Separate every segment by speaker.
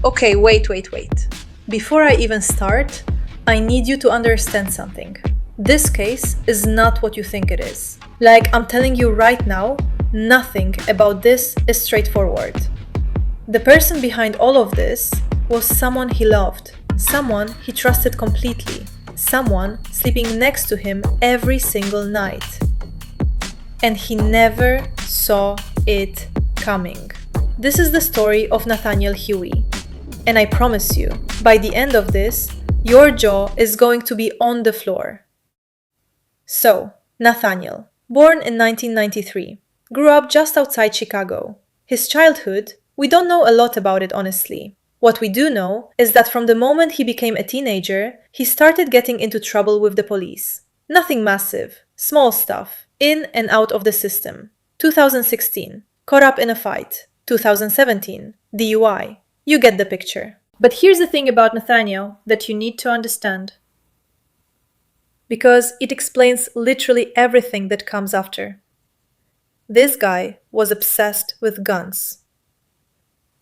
Speaker 1: Okay, wait. Before I even start, I need you to understand something. This case is not what you think it is. Like, I'm telling you right now, nothing about this is straightforward. The person behind all of this was someone he loved, someone he trusted completely, someone sleeping next to him every single night. And he never saw it coming. This is the story of Nathaniel Huey. And I promise you, by the end of this, your jaw is going to be on the floor. So, Nathaniel, born in 1993, grew up just outside Chicago. His childhood, we don't know a lot about it honestly. What we do know is that from the moment he became a teenager, he started getting into trouble with the police. Nothing massive, small stuff, in and out of the system. 2016, caught up in a fight. 2017, DUI. You get the picture. But here's the thing about Nathaniel that you need to understand. Because it explains literally everything that comes after. This guy was obsessed with guns.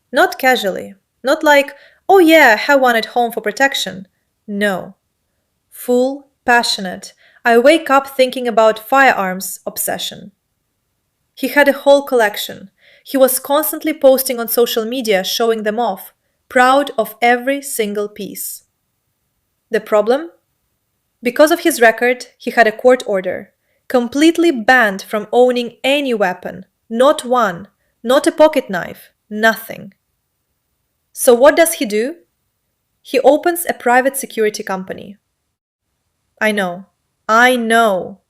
Speaker 1: Not casually. Not like, oh yeah, I have one at home for protection. No. Full, passionate, I wake up thinking about firearms obsession. He had a whole collection. He was constantly posting on social media showing them off, proud of every single piece. The problem? Because of his record, he had a court order, completely banned from owning any weapon, not one, not a pocket knife, nothing. So what does he do? He opens a private security company. I know.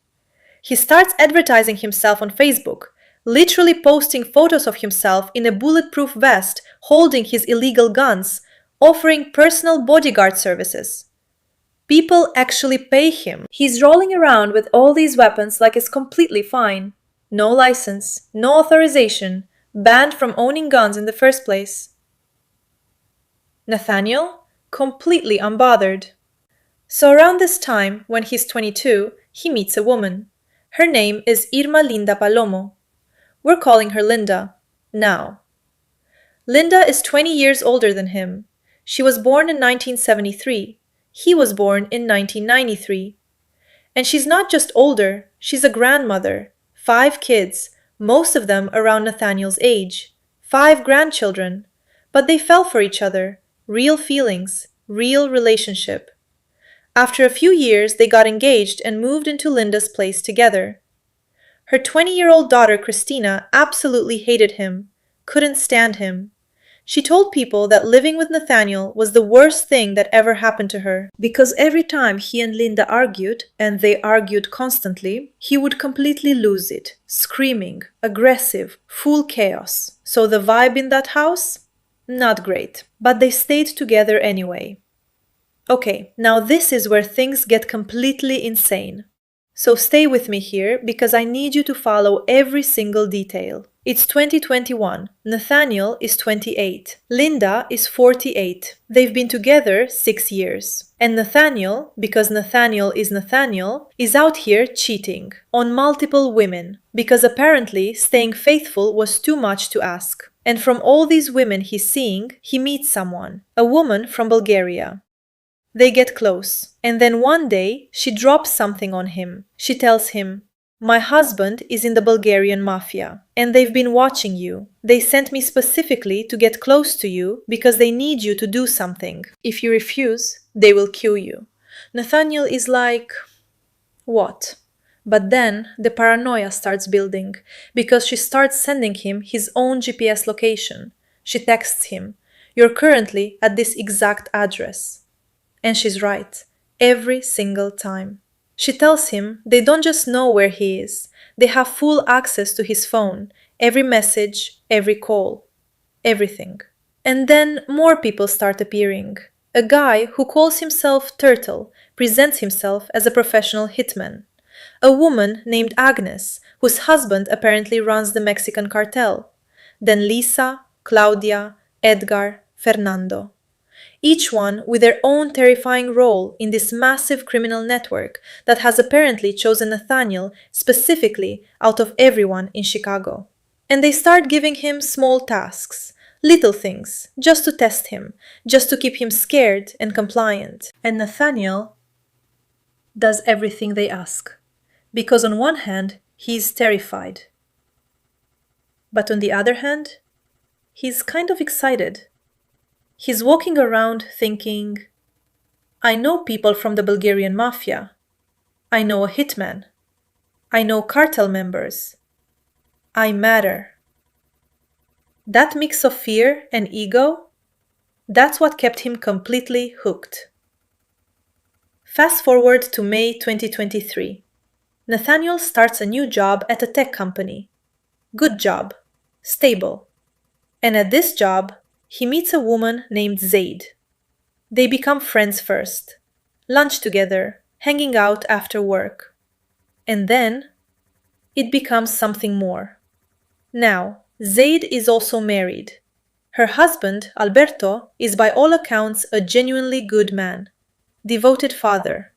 Speaker 1: He starts advertising himself on Facebook, literally posting photos of himself in a bulletproof vest, holding his illegal guns, offering personal bodyguard services. People actually pay him. He's rolling around with all these weapons like it's completely fine. No license, no authorization, banned from owning guns in the first place. Nathaniel? Completely unbothered. So around this time, when he's 22, he meets a woman. Her name is Irma Linda Palomo. We're calling her Linda, now. Linda is 20 years older than him. She was born in 1973. He was born in 1993. And she's not just older, she's a grandmother. 5 kids, most of them around Nathaniel's age. 5 grandchildren. But they fell for each other. Real feelings, real relationship. After a few years, they got engaged and moved into Linda's place together. Her 20-year-old daughter, Christina, absolutely hated him, couldn't stand him. She told people that living with Nathaniel was the worst thing that ever happened to her, because every time he and Linda argued, and they argued constantly, he would completely lose it, screaming, aggressive, full chaos. So the vibe in that house? Not great, but they stayed together anyway. Okay, now this is where things get completely insane. So stay with me here because I need you to follow every single detail. It's 2021. Nathaniel is 28. Linda is 48. They've been together 6 years. And Nathaniel, because Nathaniel, is out here cheating on multiple women because apparently staying faithful was too much to ask. And from all these women he's seeing, he meets someone, a woman from Bulgaria. They get close, and then one day she drops something on him. She tells him, "My husband is in the Bulgarian Mafia, and they've been watching you. They sent me specifically to get close to you because they need you to do something. If you refuse, they will kill you." Nathaniel is like, what? But then the paranoia starts building because she starts sending him his own GPS location. She texts him, "You're currently at this exact address." And she's right, every single time. She tells him they don't just know where he is, they have full access to his phone, every message, every call, everything. And then more people start appearing. A guy who calls himself Turtle presents himself as a professional hitman. A woman named Agnes, whose husband apparently runs the Mexican Cartel. Then Lisa, Claudia, Edgar, Fernando. Each one with their own terrifying role in this massive criminal network that has apparently chosen Nathaniel specifically out of everyone in Chicago. And they start giving him small tasks, Little things, just to test him, just to keep him scared and compliant. And Nathaniel does everything they ask. Because on one hand, he's terrified. But on the other hand, he's kind of excited. He's walking around thinking, I know people from the Bulgarian Mafia. I know a hitman. I know cartel members. I matter. That mix of fear and ego, that's what kept him completely hooked. Fast forward to May 2023. Nathaniel starts a new job at a tech company. Good job. Stable. And at this job, he meets a woman named Zaid. They become friends first. Lunch together, hanging out after work. And then, it becomes something more. Now, Zaid is also married. Her husband, Alberto, is by all accounts a genuinely good man. Devoted father.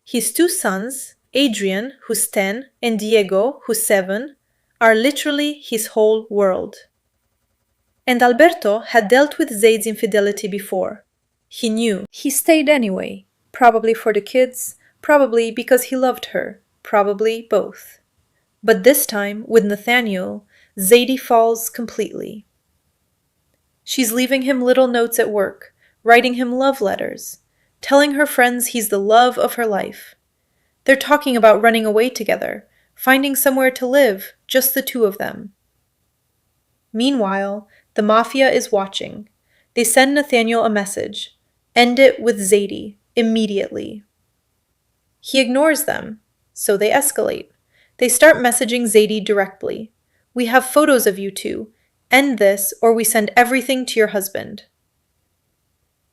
Speaker 1: His two sons, Adrian, who's 10, and Diego, who's 7, are literally his whole world. And Alberto had dealt with Zaid's infidelity before. He knew. He stayed anyway, probably for the kids, probably because he loved her, probably both. But this time, with Nathaniel, Zadie falls completely. She's leaving him little notes at work, writing him love letters, telling her friends he's the love of her life. They're talking about running away together, finding somewhere to live, just the two of them. Meanwhile, the Mafia is watching. They send Nathaniel a message. End it with Zadie, immediately. He ignores them, so they escalate. They start messaging Zadie directly. We have photos of you two. End this, or we send everything to your husband.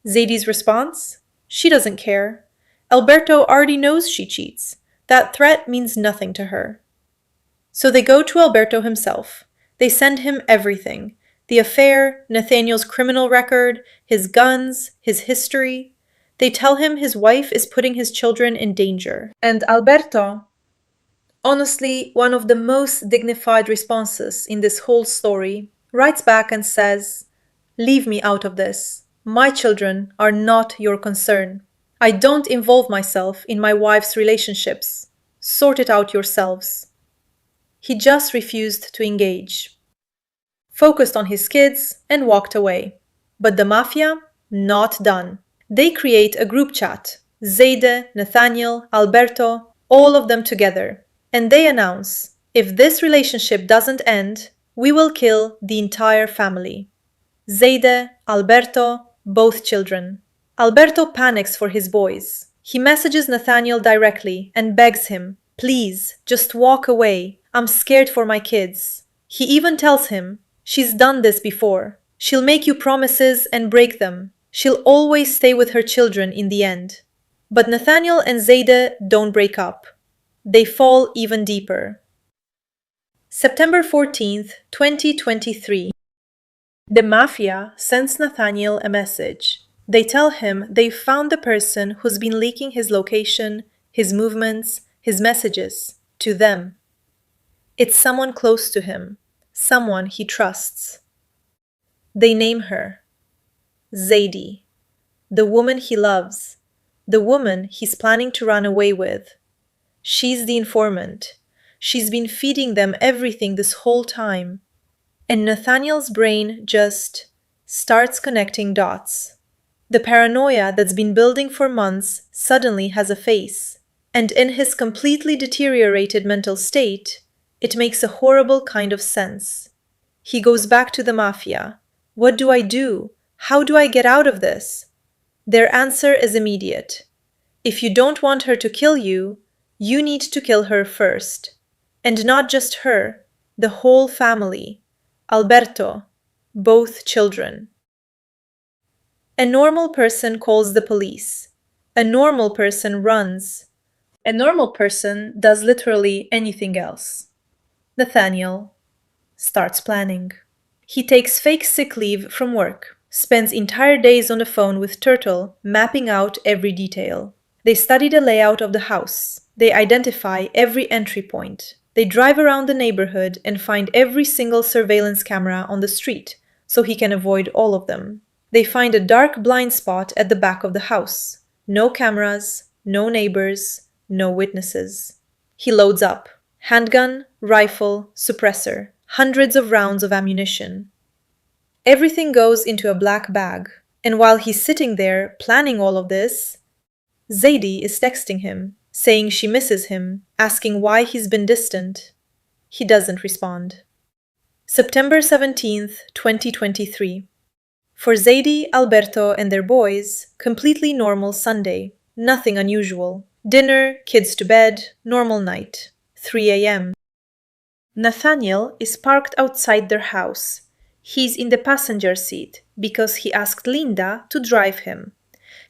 Speaker 1: Zadie's response? She doesn't care. Alberto already knows she cheats. That threat means nothing to her. So they go to Alberto himself. They send him everything. The affair, Nathaniel's criminal record, his guns, his history. They tell him his wife is putting his children in danger. And Alberto, honestly, one of the most dignified responses in this whole story, writes back and says, "Leave me out of this. My children are not your concern. I don't involve myself in my wife's relationships. Sort it out yourselves." He just refused to engage. Focused on his kids and walked away. But the Mafia, not done. They create a group chat. Zaide, Nathaniel, Alberto, all of them together. And they announce, if this relationship doesn't end, we will kill the entire family. Zaide, Alberto, both children. Alberto panics for his boys. He messages Nathaniel directly and begs him, "Please, just walk away. I'm scared for my kids." He even tells him, "She's done this before. She'll make you promises and break them. She'll always stay with her children in the end." But Nathaniel and Zaide don't break up. They fall even deeper. September 14th, 2023. The Mafia sends Nathaniel a message. They tell him they've found the person who's been leaking his location, his movements, his messages to them. It's someone close to him. Someone he trusts. They name her Zadie, the woman he loves, the woman he's planning to run away with. She's the informant. She's been feeding them everything this whole time. And Nathaniel's brain just starts connecting dots. The paranoia that's been building for months suddenly has a face. And in his completely deteriorated mental state, it makes a horrible kind of sense. He goes back to the Mafia. What do I do? How do I get out of this? Their answer is immediate. If you don't want her to kill you, you need to kill her first. And not just her, the whole family. Alberto, both children. A normal person calls the police. A normal person runs. A normal person does literally anything else. Nathaniel starts planning. He takes fake sick leave from work, spends entire days on the phone with Turtle, mapping out every detail. They study the layout of the house. They identify every entry point. They drive around the neighborhood and find every single surveillance camera on the street, so he can avoid all of them. They find a dark blind spot at the back of the house. No cameras, no neighbors, no witnesses. He loads up. Handgun, rifle, suppressor, hundreds of rounds of ammunition. Everything goes into a black bag, and while he's sitting there planning all of this, Zaidi is texting him, saying she misses him, asking why he's been distant. He doesn't respond. September 17th, 2023. For Zaidi, Alberto, and their boys, completely normal Sunday. Nothing unusual. Dinner, kids to bed, normal night. 3 a.m. Nathaniel is parked outside their house. He's in the passenger seat because he asked Linda to drive him.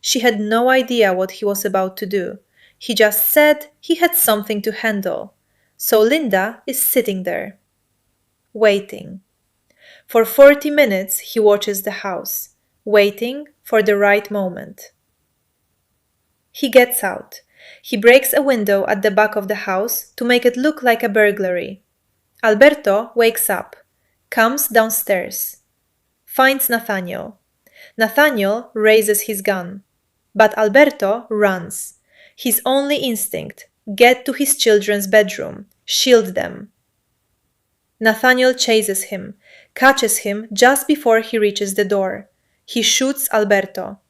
Speaker 1: She had no idea what he was about to do. He just said he had something to handle. So Linda is sitting there, waiting. For 40 minutes he watches the house, waiting for the right moment. He gets out. He breaks a window at the back of the house to make it look like a burglary. Alberto wakes up, comes downstairs, finds Nathaniel. Nathaniel raises his gun, but Alberto runs. His only instinct: get to his children's bedroom, shield them. Nathaniel chases him, catches him just before he reaches the door. He shoots Alberto.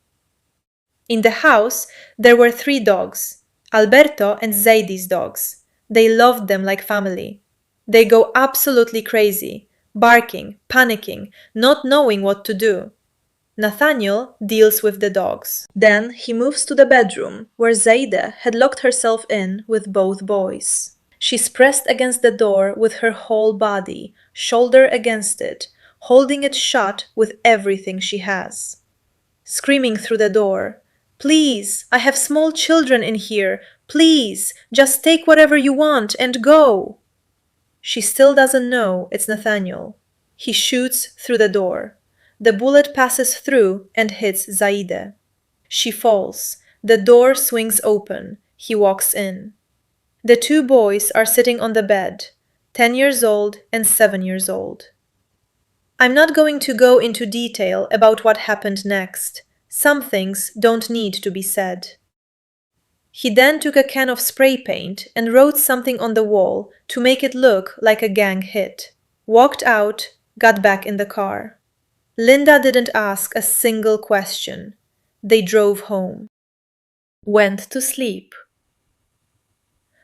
Speaker 1: In the house, there were 3 dogs, Alberto and Zaidi's dogs. They loved them like family. They go absolutely crazy, barking, panicking, not knowing what to do. Nathaniel deals with the dogs. Then he moves to the bedroom where Zaida had locked herself in with both boys. She's pressed against the door with her whole body, shoulder against it, holding it shut with everything she has. Screaming through the door, "Please, I have small children in here. Please, just take whatever you want and go." She still doesn't know it's Nathaniel. He shoots through the door. The bullet passes through and hits Zaide. She falls. The door swings open. He walks in. The 2 boys are sitting on the bed, 10 years old and 7 years old. I'm not going to go into detail about what happened next. Some things don't need to be said. He then took a can of spray paint and wrote something on the wall to make it look like a gang hit. Walked out, got back in the car. Linda didn't ask a single question. They drove home. Went to sleep.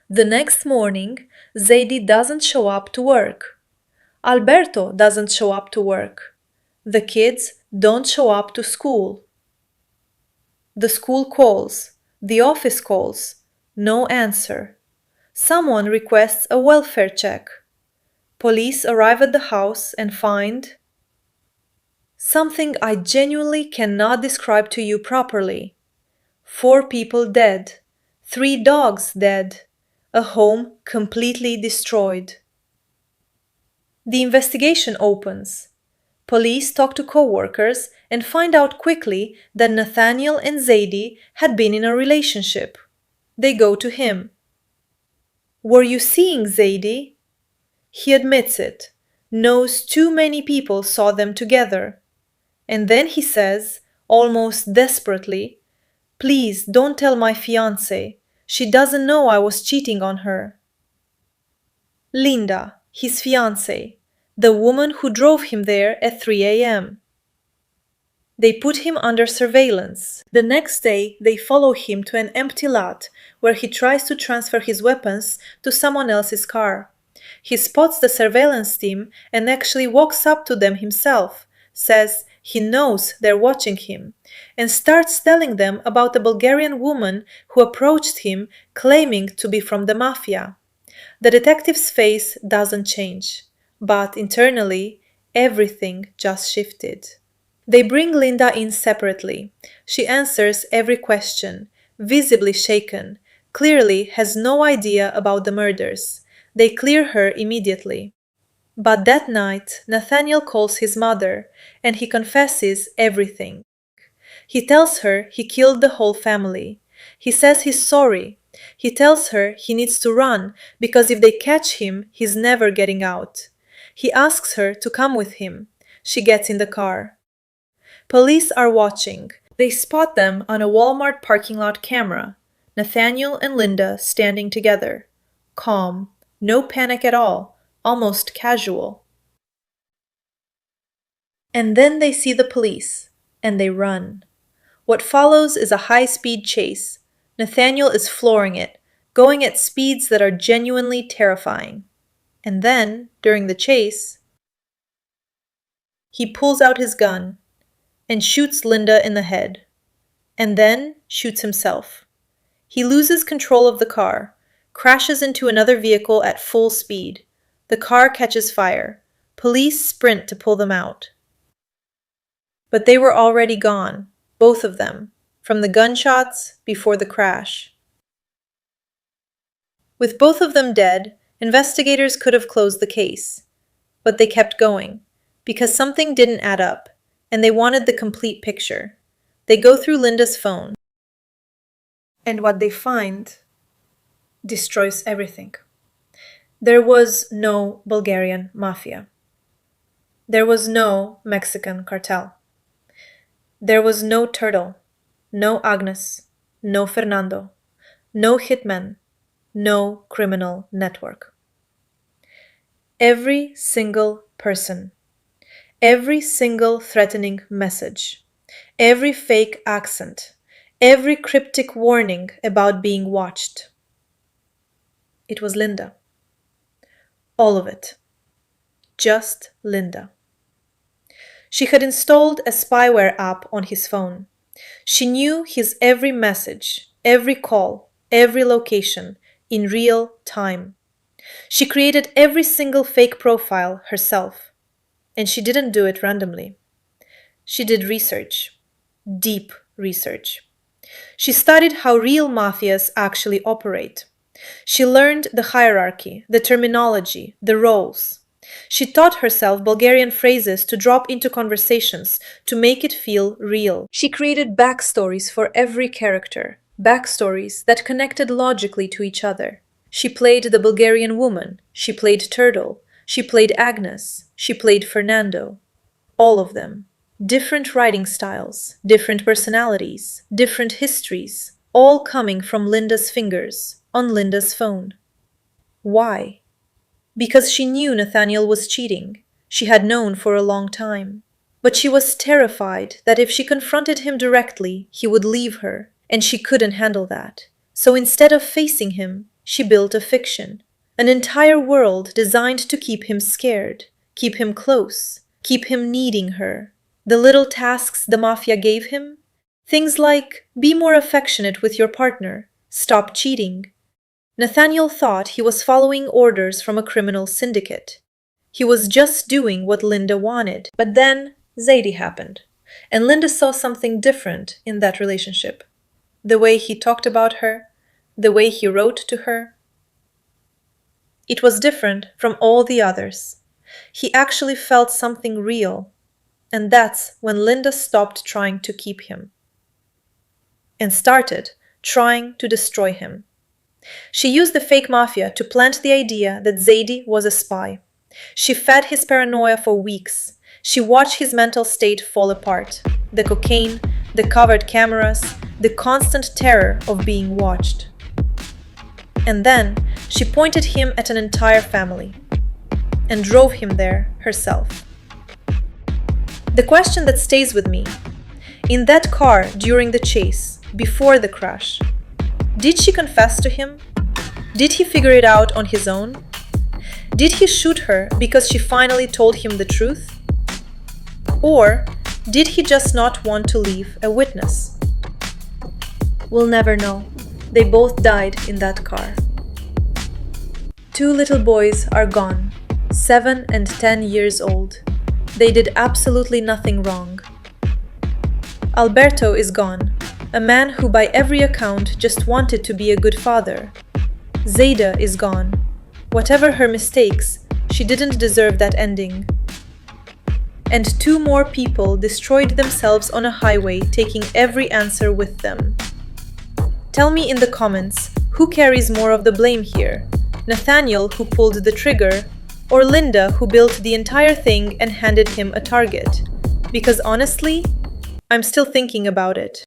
Speaker 1: The next morning, Zaidi doesn't show up to work. Alberto doesn't show up to work. The kids don't show up to school. The school calls. The office calls. No answer. Someone requests a welfare check. Police arrive at the house and find something I genuinely cannot describe to you properly. 4 people dead. 3 dogs dead. A home completely destroyed. The investigation opens. Police talk to co-workers and find out quickly that Nathaniel and Zaidi had been in a relationship. They go to him. "Were you seeing Zaidi?" He admits it, knows too many people saw them together. And then he says, almost desperately, "Please don't tell my fiancée. She doesn't know I was cheating on her." Linda, his fiancée, the woman who drove him there at 3 a.m. They put him under surveillance. The next day, they follow him to an empty lot where he tries to transfer his weapons to someone else's car. He spots the surveillance team and actually walks up to them himself, says he knows they're watching him, and starts telling them about a Bulgarian woman who approached him claiming to be from the Mafia. The detective's face doesn't change, but internally, everything just shifted. They bring Linda in separately. She answers every question, visibly shaken, clearly has no idea about the murders. They clear her immediately. But that night, Nathaniel calls his mother, and he confesses everything. He tells her he killed the whole family. He says he's sorry. He tells her he needs to run because if they catch him, he's never getting out. He asks her to come with him. She gets in the car. Police are watching. They spot them on a Walmart parking lot camera. Nathaniel and Linda standing together. Calm, no panic at all, almost casual. And then they see the police, and they run. What follows is a high-speed chase. Nathaniel is flooring it, going at speeds that are genuinely terrifying. And then, during the chase, he pulls out his gun and shoots Linda in the head, and then shoots himself. He loses control of the car, crashes into another vehicle at full speed. The car catches fire. Police sprint to pull them out. But they were already gone, both of them, from the gunshots before the crash. With both of them dead, investigators could have closed the case. But they kept going, because something didn't add up, and they wanted the complete picture. They go through Linda's phone, and what they find destroys everything. There was no Bulgarian Mafia. There was no Mexican Cartel. There was no Turtle, no Agnes, no Fernando, no hitman, no criminal network. Every single person, every single threatening message, every fake accent, every cryptic warning about being watched. It was Linda. All of it. Just Linda. She had installed a spyware app on his phone. She knew his every message, every call, every location, in real time. She created every single fake profile herself. And she didn't do it randomly. She did research. Deep research. She studied how real mafias actually operate. She learned the hierarchy, the terminology, the roles. She taught herself Bulgarian phrases to drop into conversations to make it feel real. She created backstories for every character, backstories that connected logically to each other. She played the Bulgarian woman, she played Turtle, she played Agnes, she played Fernando. All of them. Different writing styles, different personalities, different histories, all coming from Linda's fingers, on Linda's phone. Why? Because she knew Nathaniel was cheating. She had known for a long time. But she was terrified that if she confronted him directly, he would leave her, and she couldn't handle that. So instead of facing him, she built a fiction, an entire world designed to keep him scared, keep him close, keep him needing her. The little tasks the mafia gave him? Things like, be more affectionate with your partner, stop cheating. Nathaniel thought he was following orders from a criminal syndicate. He was just doing what Linda wanted. But then Zadie happened, and Linda saw something different in that relationship. The way he talked about her, the way he wrote to her. It was different from all the others. He actually felt something real, and that's when Linda stopped trying to keep him and started trying to destroy him. She used the fake mafia to plant the idea that Zadie was a spy. She fed his paranoia for weeks. She watched his mental state fall apart. The cocaine, the covered cameras, the constant terror of being watched. And then she pointed him at an entire family and drove him there herself. The question that stays with me, in that car during the chase, before the crash, did she confess to him? Did he figure it out on his own? Did he shoot her because she finally told him the truth? Or did he just not want to leave a witness? We'll never know. They both died in that car. 2 little boys are gone, 7 and 10 years old. They did absolutely nothing wrong. Alberto is gone, a man who by every account just wanted to be a good father. Zada is gone. Whatever her mistakes, she didn't deserve that ending. And 2 more people destroyed themselves on a highway, taking every answer with them. Tell me in the comments, who carries more of the blame here? Nathaniel, who pulled the trigger, Or Linda, who built the entire thing and handed him a target? Because honestly, I'm still thinking about it.